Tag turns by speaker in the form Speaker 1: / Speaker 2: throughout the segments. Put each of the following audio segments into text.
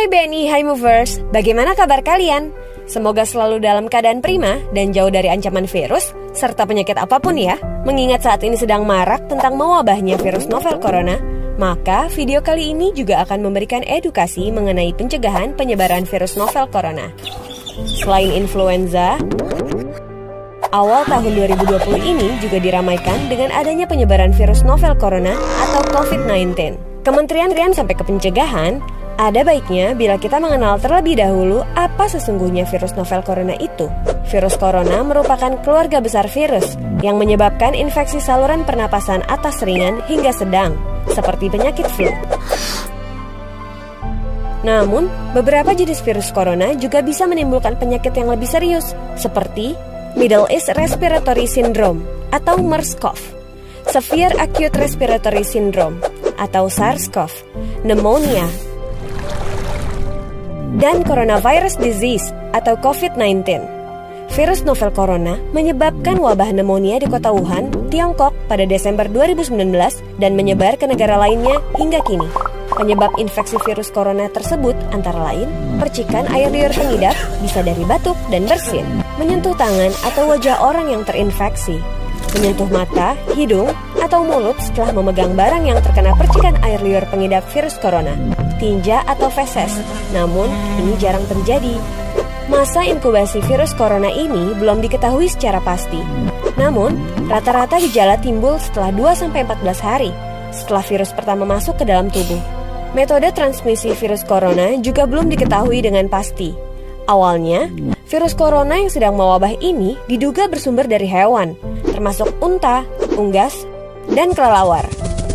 Speaker 1: Hai BNI, hai Movers, bagaimana kabar kalian? Semoga selalu dalam keadaan prima dan jauh dari ancaman virus, serta penyakit apapun ya. Mengingat saat ini sedang marak tentang mewabahnya virus novel corona, maka video kali ini juga akan memberikan edukasi mengenai pencegahan penyebaran virus novel corona. Selain influenza, awal tahun 2020 ini juga diramaikan dengan adanya penyebaran virus novel corona atau COVID-19. Kementerian sampai ke pencegahan, ada baiknya bila kita mengenal terlebih dahulu apa sesungguhnya virus novel corona itu. Virus corona merupakan keluarga besar virus yang menyebabkan infeksi saluran pernapasan atas ringan hingga sedang, seperti penyakit flu. Namun, beberapa jenis virus corona juga bisa menimbulkan penyakit yang lebih serius, seperti Middle East Respiratory Syndrome atau MERS-CoV, Severe Acute Respiratory Syndrome atau SARS-CoV, pneumonia, dan coronavirus disease atau COVID-19. Virus novel corona menyebabkan wabah pneumonia di kota Wuhan, Tiongkok pada Desember 2019 dan menyebar ke negara lainnya hingga kini. Penyebab infeksi virus corona tersebut antara lain percikan air liur pengidap bisa dari batuk dan bersin, menyentuh tangan atau wajah orang yang terinfeksi, menyentuh mata, hidung, atau mulut setelah memegang barang yang terkena percikan air liur pengidap virus corona, tinja atau feses. Namun, ini jarang terjadi. Masa inkubasi virus corona ini belum diketahui secara pasti. Namun, rata-rata gejala timbul setelah 2-14 hari setelah virus pertama masuk ke dalam tubuh. Metode transmisi virus corona juga belum diketahui dengan pasti. Awalnya, virus corona yang sedang mewabah ini diduga bersumber dari hewan, termasuk unta, unggas, dan kelelawar.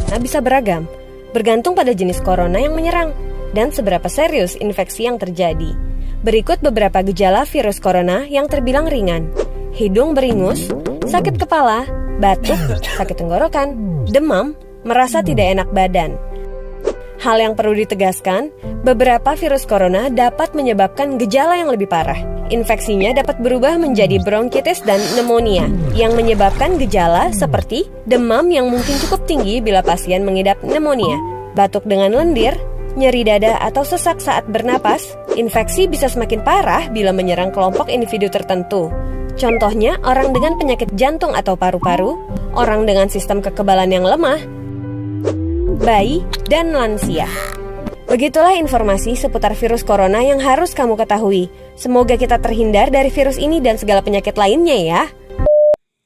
Speaker 1: Nah, bisa beragam, bergantung pada jenis corona yang menyerang dan seberapa serius infeksi yang terjadi. Berikut beberapa gejala virus corona yang terbilang ringan: hidung beringus, sakit kepala, batuk, sakit tenggorokan, demam, merasa tidak enak badan. Hal yang perlu ditegaskan, beberapa virus corona dapat menyebabkan gejala yang lebih parah. Infeksinya dapat berubah menjadi bronkitis dan pneumonia, yang menyebabkan gejala seperti demam yang mungkin cukup tinggi bila pasien mengidap pneumonia, batuk dengan lendir, nyeri dada atau sesak saat bernapas. Infeksi bisa semakin parah bila menyerang kelompok individu tertentu. Contohnya, orang dengan penyakit jantung atau paru-paru, orang dengan sistem kekebalan yang lemah, bayi, dan lansia. Begitulah informasi seputar virus corona yang harus kamu ketahui. Semoga kita terhindar dari virus ini dan segala penyakit lainnya ya.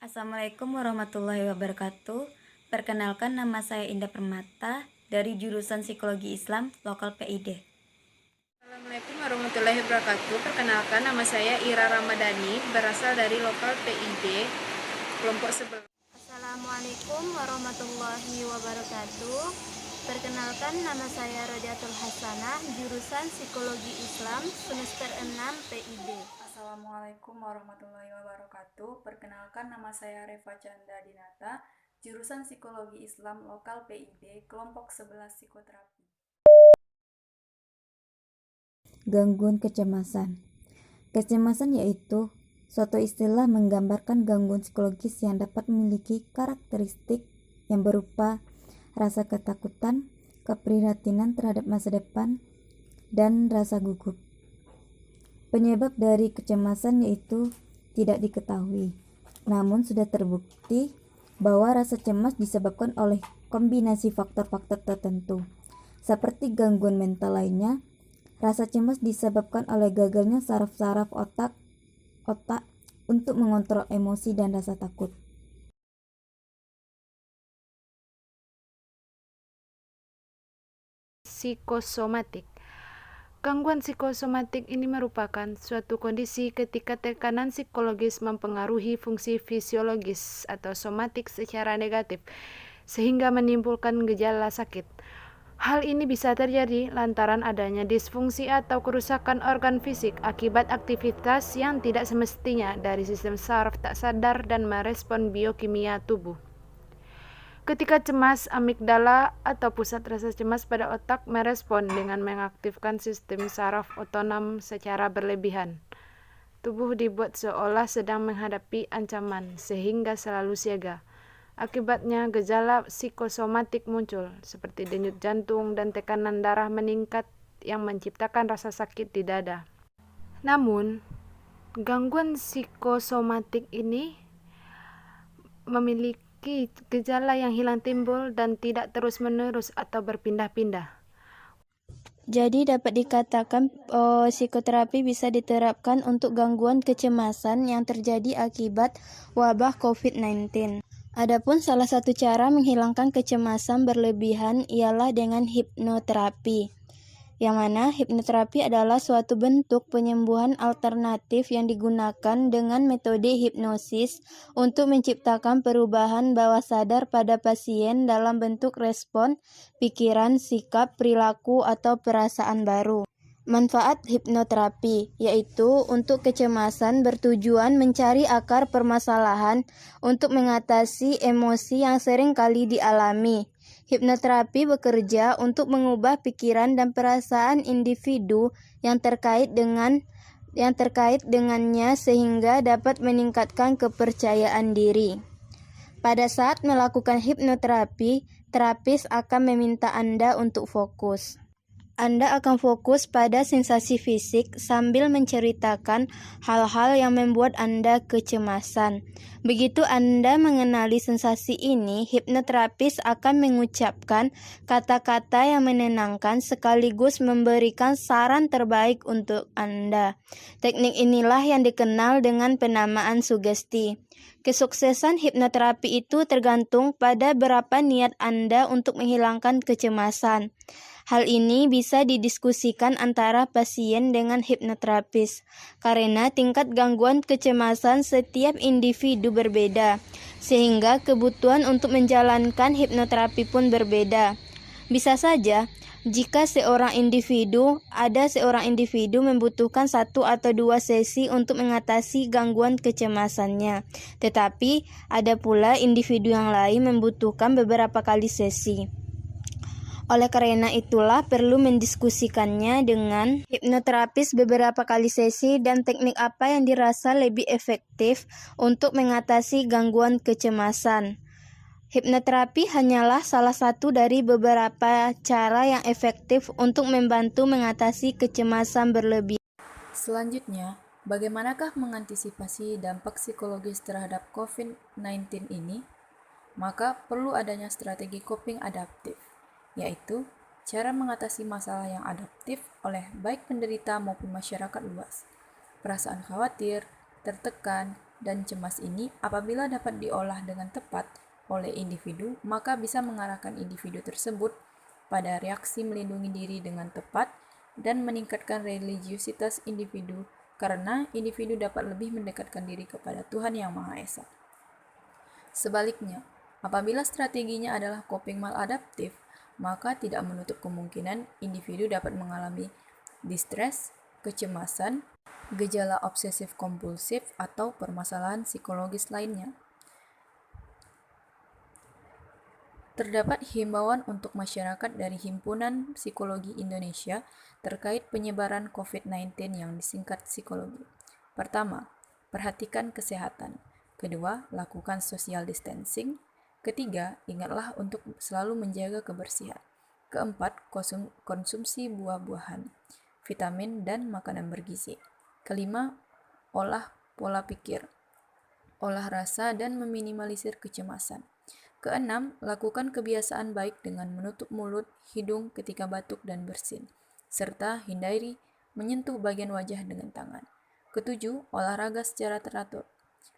Speaker 2: Assalamualaikum warahmatullahi wabarakatuh. Perkenalkan, nama saya Indah Permata dari jurusan Psikologi Islam Lokal PID.
Speaker 3: Assalamualaikum warahmatullahi wabarakatuh. Perkenalkan, nama saya Ira Ramadhani, berasal dari Lokal PID kelompok 11.
Speaker 4: Assalamualaikum warahmatullahi wabarakatuh. Perkenalkan, nama saya Rodiatul Hasanah, jurusan Psikologi Islam semester 6 PIB.
Speaker 5: Assalamualaikum warahmatullahi wabarakatuh. Perkenalkan, nama saya Reva Chandra Dinata, jurusan Psikologi Islam Lokal PID kelompok 11 Psikoterapi.
Speaker 2: Gangguan kecemasan. Kecemasan yaitu suatu istilah menggambarkan gangguan psikologis yang dapat memiliki karakteristik yang berupa rasa ketakutan, keprihatinan terhadap masa depan, dan rasa gugup. Penyebab dari kecemasan yaitu tidak diketahui, namun sudah terbukti bahwa rasa cemas disebabkan oleh kombinasi faktor-faktor tertentu. Seperti gangguan mental lainnya, rasa cemas disebabkan oleh gagalnya saraf-saraf otak untuk mengontrol emosi dan rasa takut.
Speaker 6: Psikosomatik. Gangguan psikosomatik ini merupakan suatu kondisi ketika tekanan psikologis mempengaruhi fungsi fisiologis atau somatik secara negatif, sehingga menimbulkan gejala sakit. Hal ini bisa terjadi lantaran adanya disfungsi atau kerusakan organ fisik akibat aktivitas yang tidak semestinya dari sistem saraf tak sadar dan merespon biokimia tubuh. Ketika cemas, amigdala atau pusat rasa cemas pada otak merespon dengan mengaktifkan sistem saraf otonom secara berlebihan. Tubuh dibuat seolah sedang menghadapi ancaman sehingga selalu siaga. Akibatnya gejala psikosomatik muncul seperti denyut jantung dan tekanan darah meningkat yang menciptakan rasa sakit di dada. Namun, gangguan psikosomatik ini memiliki gejala yang hilang timbul dan tidak terus-menerus atau berpindah-pindah.
Speaker 7: Jadi dapat dikatakan psikoterapi bisa diterapkan untuk gangguan kecemasan yang terjadi akibat wabah COVID-19. Adapun salah satu cara menghilangkan kecemasan berlebihan ialah dengan hipnoterapi. Yang mana hipnoterapi adalah suatu bentuk penyembuhan alternatif yang digunakan dengan metode hipnosis untuk menciptakan perubahan bawah sadar pada pasien dalam bentuk respon, pikiran, sikap, perilaku, atau perasaan baru. Manfaat hipnoterapi yaitu untuk kecemasan bertujuan mencari akar permasalahan untuk mengatasi emosi yang sering kali dialami. Hipnoterapi bekerja untuk mengubah pikiran dan perasaan individu yang terkait dengannya sehingga dapat meningkatkan kepercayaan diri. Pada saat melakukan hipnoterapi, terapis akan meminta Anda untuk fokus. Anda akan fokus pada sensasi fisik sambil menceritakan hal-hal yang membuat Anda kecemasan. Begitu Anda mengenali sensasi ini, hipnoterapis akan mengucapkan kata-kata yang menenangkan sekaligus memberikan saran terbaik untuk Anda. Teknik inilah yang dikenal dengan penamaan sugesti. Kesuksesan hipnoterapi itu tergantung pada berapa niat Anda untuk menghilangkan kecemasan. Hal ini bisa didiskusikan antara pasien dengan hipnoterapis, karena tingkat gangguan kecemasan setiap individu berbeda, sehingga kebutuhan untuk menjalankan hipnoterapi pun berbeda. Bisa saja, jika seorang individu membutuhkan 1 atau 2 sesi untuk mengatasi gangguan kecemasannya, tetapi ada pula individu yang lain membutuhkan beberapa kali sesi. Oleh karena itulah perlu mendiskusikannya dengan hipnoterapis beberapa kali sesi dan teknik apa yang dirasa lebih efektif untuk mengatasi gangguan kecemasan. Hipnoterapi hanyalah salah satu dari beberapa cara yang efektif untuk membantu mengatasi kecemasan berlebihan.
Speaker 5: Selanjutnya, bagaimanakah mengantisipasi dampak psikologis terhadap COVID-19 ini? Maka perlu adanya strategi coping adaptif, yaitu cara mengatasi masalah yang adaptif oleh baik penderita maupun masyarakat luas. Perasaan khawatir, tertekan, dan cemas ini apabila dapat diolah dengan tepat oleh individu, maka bisa mengarahkan individu tersebut pada reaksi melindungi diri dengan tepat dan meningkatkan religiusitas individu karena individu dapat lebih mendekatkan diri kepada Tuhan Yang Maha Esa. Sebaliknya, apabila strateginya adalah coping maladaptif, maka tidak menutup kemungkinan individu dapat mengalami distres, kecemasan, gejala obsesif kompulsif, atau permasalahan psikologis lainnya. Terdapat himbauan untuk masyarakat dari Himpunan Psikologi Indonesia terkait penyebaran COVID-19 yang disingkat psikologi. Pertama, perhatikan kesehatan. Kedua, lakukan social distancing. Ketiga, ingatlah untuk selalu menjaga kebersihan. Keempat, konsumsi buah-buahan, vitamin, dan makanan bergizi. Kelima, olah pola pikir, olah rasa, dan meminimalisir kecemasan. Keenam, lakukan kebiasaan baik dengan menutup mulut, hidung ketika batuk dan bersin, serta hindari menyentuh bagian wajah dengan tangan. Ketujuh, olahraga secara teratur.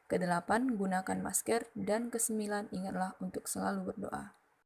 Speaker 5: Kedelapan, gunakan masker. Dan kesembilan, ingatlah untuk selalu berdoa.